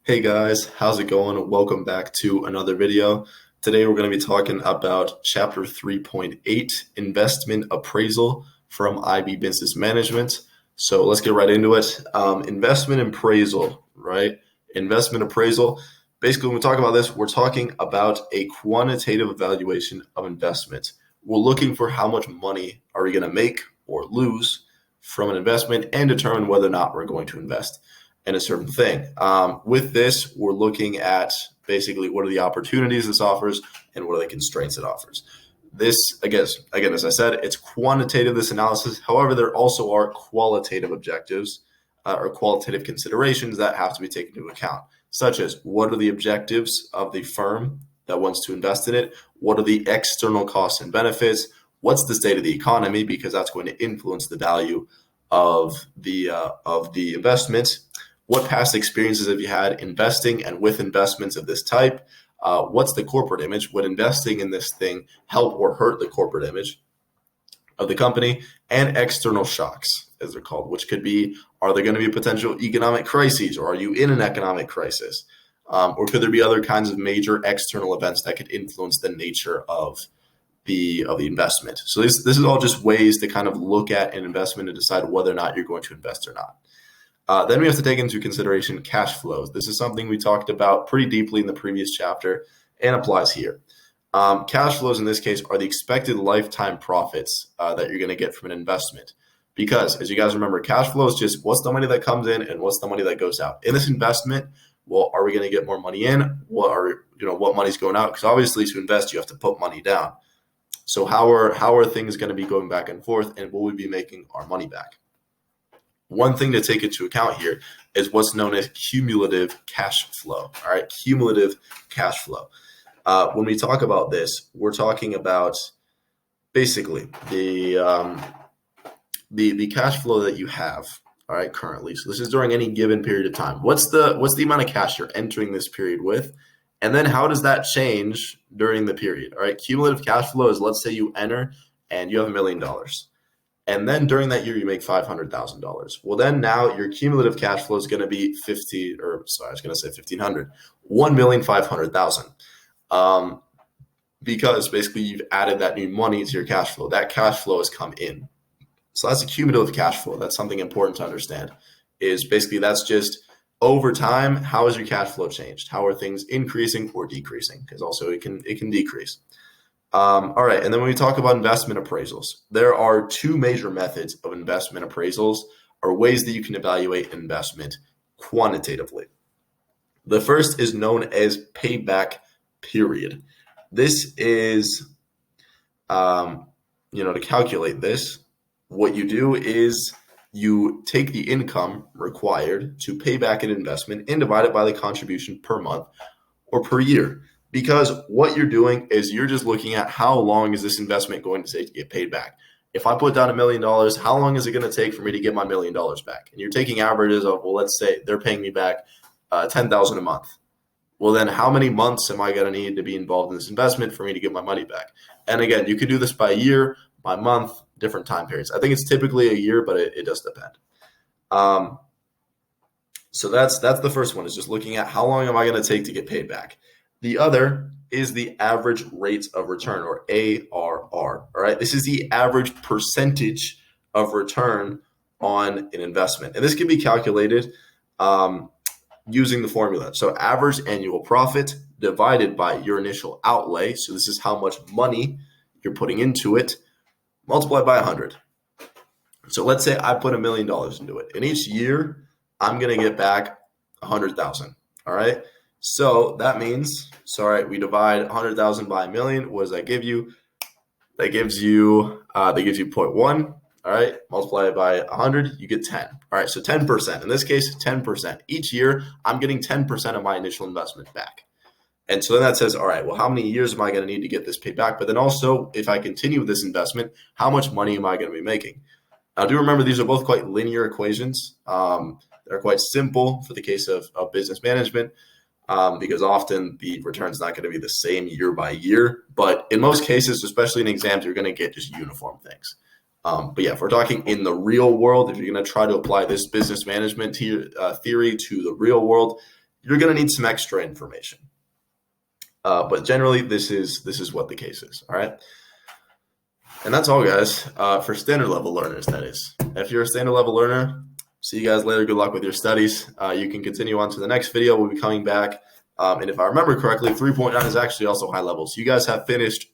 Hey guys, how's it going? Welcome back to another video. Today we're going to be talking about Chapter 3.8, Investment Appraisal from IB Business Management. So let's get right into it. Investment appraisal, right? Investment appraisal. Basically, when we talk about this, we're talking about a quantitative evaluation of investment. We're looking for how much money are we going to make or lose from an investment and determine whether or not we're going to invest in a certain thing. With this, we're looking at basically what are the opportunities this offers and what are the constraints it offers. This, again, as I said, it's quantitative, this analysis. However, there also are qualitative objectives or qualitative considerations that have to be taken into account, such as what are the objectives of the firm that wants to invest in it? What are the external costs and benefits? What's the state of the economy? Because that's going to influence the value of the investment. What past experiences have you had investing and with investments of this type? What's the corporate image? Would investing in this thing help or hurt the corporate image of the company? And external shocks, as they're called, which could be, are there going to be potential economic crises, or are you in an economic crisis? Or could there be other kinds of major external events that could influence the nature of the investment? So this is all just ways to kind of look at an investment and decide whether or not you're going to invest or not. Then we have to take into consideration cash flows. This is something we talked about pretty deeply in the previous chapter and applies here. Cash flows in this case are the expected lifetime profits that you're going to get from an investment. Because as you guys remember, cash flow is just what's the money that comes in and what's the money that goes out. In this investment, well, are we going to get more money in? What money's going out? Because obviously to invest, you have to put money down. So how are things going to be going back and forth, and will we be making our money back? One thing to take into account here is what's known as cumulative cash flow. All right, cumulative cash flow. When we talk about this, we're talking about basically the cash flow that you have. All right, currently. So this is during any given period of time. What's the amount of cash you're entering this period with, and then how does that change during the period? All right, cumulative cash flow is, let's say you enter and you have $1 million. And then during that year, you make $500,000. Well, then now your cumulative cash flow is going to be 1,500,000. Because basically you've added that new money to your cash flow. That cash flow has come in. So that's a cumulative cash flow. That's something important to understand. Is basically that's just over time, how has your cash flow changed? How are things increasing or decreasing? Because also it can decrease. All right, and then when we talk about investment appraisals, there are two major methods of investment appraisals, or ways that you can evaluate investment quantitatively. The first is known as payback period. This is, to calculate this, what you do is you take the income required to pay back an investment and divide it by the contribution per month or per year. Because what you're doing is you're just looking at how long is this investment going to take to get paid back. If I put down $1 million, how long is it going to take for me to get my $1 million back? And you're taking averages of, well, let's say they're paying me back $10,000 a month. Well, then how many months am I going to need to be involved in this investment for me to get my money back? And again, you can do this by year, by month, different time periods. I think it's typically a year, but it does depend. So that's the first one, is just looking at how long am I going to take to get paid back. The other is the average rate of return, or ARR. All right, this is the average percentage of return on an investment, and this can be calculated using the formula. So average annual profit divided by your initial outlay. So this is how much money you're putting into it, multiplied by 100. So let's say I put $1 million into it, and each year I'm going to get back 100,000. All right. So that means, we divide 100,000 by a million. What does that give you? That gives you 0.1. All right, multiply it by 100, you get 10. All right, so 10%. In this case, 10%. Each year, I'm getting 10% of my initial investment back. And so then that says, all right, well, how many years am I going to need to get this paid back? But then also, if I continue with this investment, how much money am I going to be making? Now, do remember, these are both quite linear equations. They're quite simple for the case of business management. Because often the return is not going to be the same year by year. But in most cases, especially in exams, you're going to get just uniform things. But yeah, if we're talking in the real world, if you're going to try to apply this business management theory to the real world, you're going to need some extra information. But generally, this is what the case is. All right. And that's all, guys, for standard level learners, that is. If you're a standard level learner, see you guys later. Good luck with your studies. You can continue on to the next video. We'll be coming back. And if I remember correctly, 3.9 is actually also high level. So you guys have finished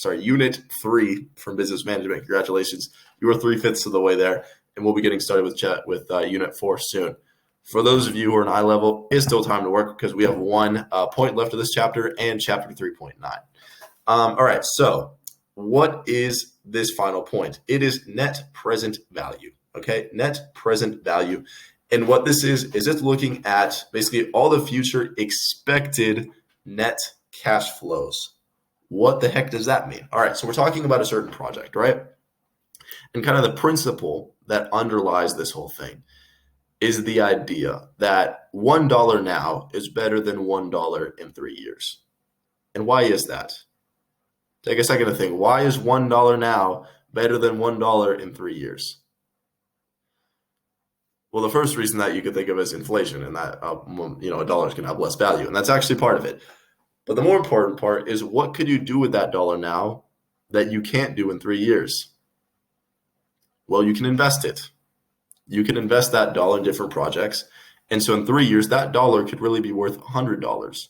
Unit 3 from Business Management. Congratulations. You are 3/5 of the way there. And we'll be getting started with Unit 4 soon. For those of you who are in high level, it's still time to work because we have one point left of this chapter and chapter 3.9. All right, so what is this final point? It is net present value, okay? Net present value. And what this is it's looking at basically all the future expected net cash flows. What the heck does that mean? All right, so we're talking about a certain project, right? And kind of the principle that underlies this whole thing is the idea that $1 now is better than $1 in 3 years. And why is that? Take a second to think. Why is $1 now better than $1 in 3 years? Well, the first reason that you could think of is inflation, and that a dollar is going to have less value, and that's actually part of it. But the more important part is, what could you do with that dollar now that you can't do in 3 years? Well, you can invest it. You can invest that dollar in different projects, and so in 3 years, that dollar could really be worth $100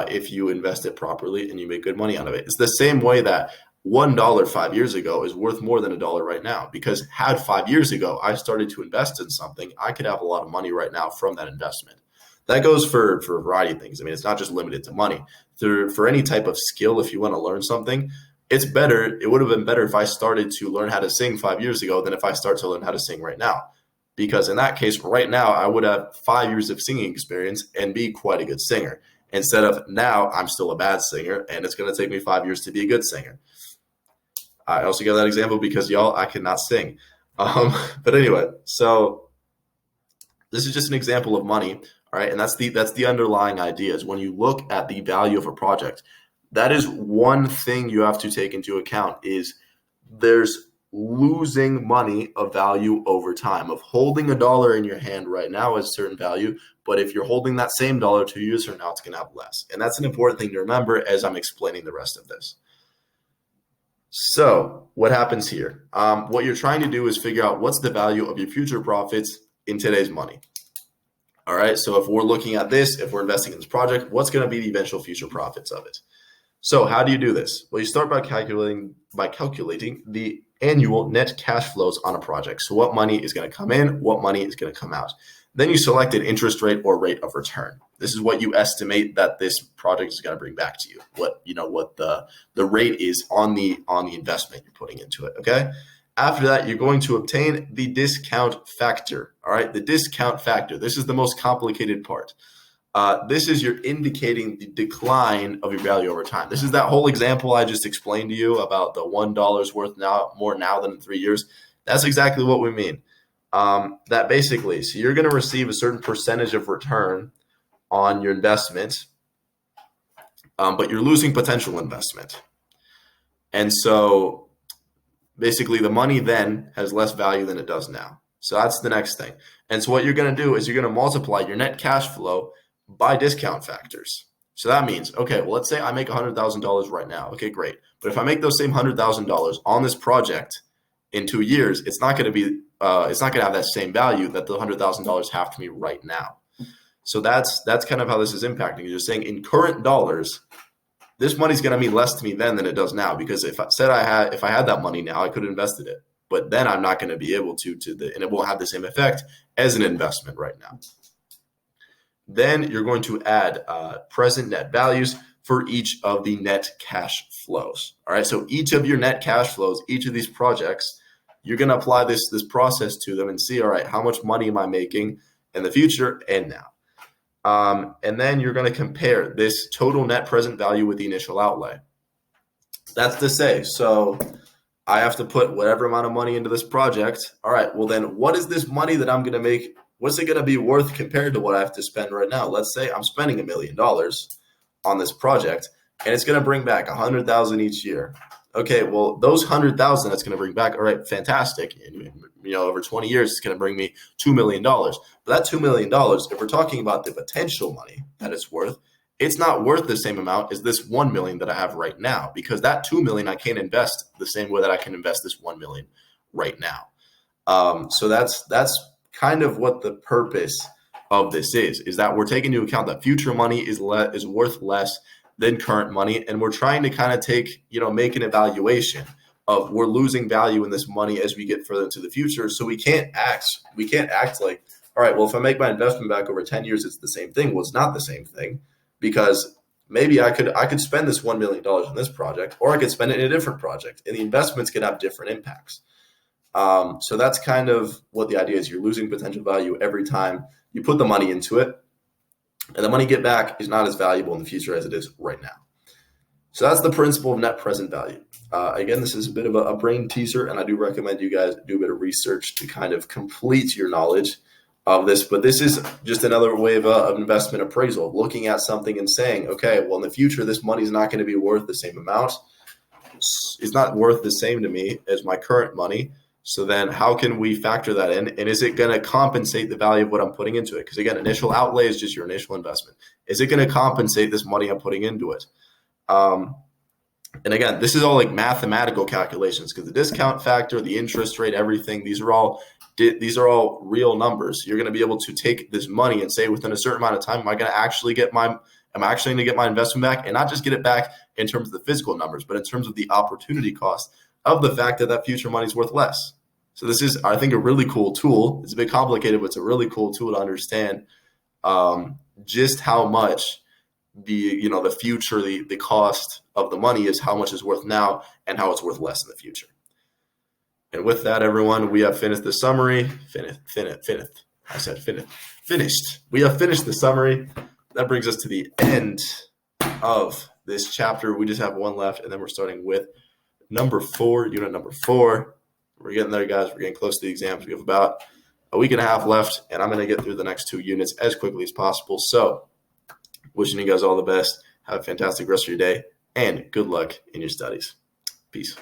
if you invest it properly and you make good money out of it. It's the same way that $1 5 years ago is worth more than $1 right now, because had 5 years ago I started to invest in something, I could have a lot of money right now from that investment. That goes for a variety of things. I mean, it's not just limited to money. For any type of skill, if you want to learn something, it would have been better if I started to learn how to sing 5 years ago than if I start to learn how to sing right now. Because in that case, right now, I would have 5 years of singing experience and be quite a good singer. Instead of now, I'm still a bad singer, and it's going to take me 5 years to be a good singer. I also give that example because, y'all, I cannot sing. But anyway, so this is just an example of money, all right? And that's the underlying idea is when you look at the value of a project, that is one thing you have to take into account is there's losing money of value over time. Of holding $1 in your hand right now is a certain value, but if you're holding that same dollar 2 years from now, it's going to have less. And that's an important thing to remember as I'm explaining the rest of this. So what happens here? What you're trying to do is figure out what's the value of your future profits in today's money. All right, so if we're looking at this, if we're investing in this project, what's going to be the eventual future profits of it? So how do you do this? Well, you start by calculating the annual net cash flows on a project. So what money is going to come in, what money is going to come out. Then you select an interest rate or rate of return. This is what you estimate that this project is going to bring back to you. What the rate is on the investment you're putting into it. Okay. After that, you're going to obtain the discount factor. All right. The discount factor. This is the most complicated part. This is you're indicating the decline of your value over time. This is that whole example I just explained to you about the $1 worth more now than in 3 years. That's exactly what we mean. That basically, so you're going to receive a certain percentage of return on your investment, but you're losing potential investment. And so basically the money then has less value than it does now. So that's the next thing. And so what you're going to do is you're going to multiply your net cash flow by discount factors. So that means, okay, well, let's say I make $100,000 right now. Okay, great. But if I make those same $100,000 on this project in 2 years, it's not going to have that same value that the $100,000 have to me right now. So that's kind of how this is impacting. You're saying in current dollars, this money's going to mean less to me then than it does now, because if I had that money now, I could have invested it. But then I'm not going to be able to and it won't have the same effect as an investment right now. Then you're going to add present net values for each of the net cash flows. All right, so each of your net cash flows, each of these projects, you're going to apply this process to them and see, all right, how much money am I making in the future and now? And then you're going to compare this total net present value with the initial outlay. That's to say, so I have to put whatever amount of money into this project. All right, well then what is this money that I'm going to make? What's it going to be worth compared to what I have to spend right now? Let's say I'm spending $1 million on this project and it's going to bring back $100,000 each year. Okay, well, those 100,000 that's going to bring back, all right, fantastic. And, over 20 years, it's going to bring me $2 million. But that $2 million, if we're talking about the potential money that it's worth, it's not worth the same amount as this 1 million that I have right now, because that 2 million I can't invest the same way that I can invest this 1 million right now. So that's kind of what the purpose of this is that we're taking into account that future money is worth less than current money, and we're trying to kind of make an evaluation of we're losing value in this money as we get further into the future. So we can't act like, all right, well, if I make my investment back over 10 years, it's the same thing. Well, it's not the same thing, because maybe I could spend this $1 million on this project, or I could spend it in a different project, and the investments could have different impacts. So that's kind of what the idea is. You're losing potential value every time you put the money into it, and the money you get back is not as valuable in the future as it is right now. So that's the principle of net present value. Again, this is a bit of a brain teaser, and I do recommend you guys do a bit of research to kind of complete your knowledge of this. But this is just another way of investment appraisal, looking at something and saying, okay, well, in the future, this money is not going to be worth the same amount. It's not worth the same to me as my current money. So then how can we factor that in? And is it going to compensate the value of what I'm putting into it? Because again, initial outlay is just your initial investment. Is it going to compensate this money I'm putting into it? And again, this is all like mathematical calculations, because the discount factor, the interest rate, everything, these are all real numbers. You're going to be able to take this money and say within a certain amount of time, am I actually going to get my investment back, and not just get it back in terms of the physical numbers, but in terms of the opportunity cost of the fact that future money is worth less. So this is, I think, a really cool tool. It's a bit complicated, but it's a really cool tool to understand just how much the future, the cost of the money is, how much is worth now and how it's worth less in the future. And with that, everyone, we have finished the summary. Finished. We have finished the summary. That brings us to the end of this chapter. We just have one left, and then we're starting with unit number 4. We're getting there, guys. We're getting close to the exams. We have about a week and a half left, and I'm going to get through the next 2 units as quickly as possible. So wishing you guys all the best. Have a fantastic rest of your day, and good luck in your studies. Peace.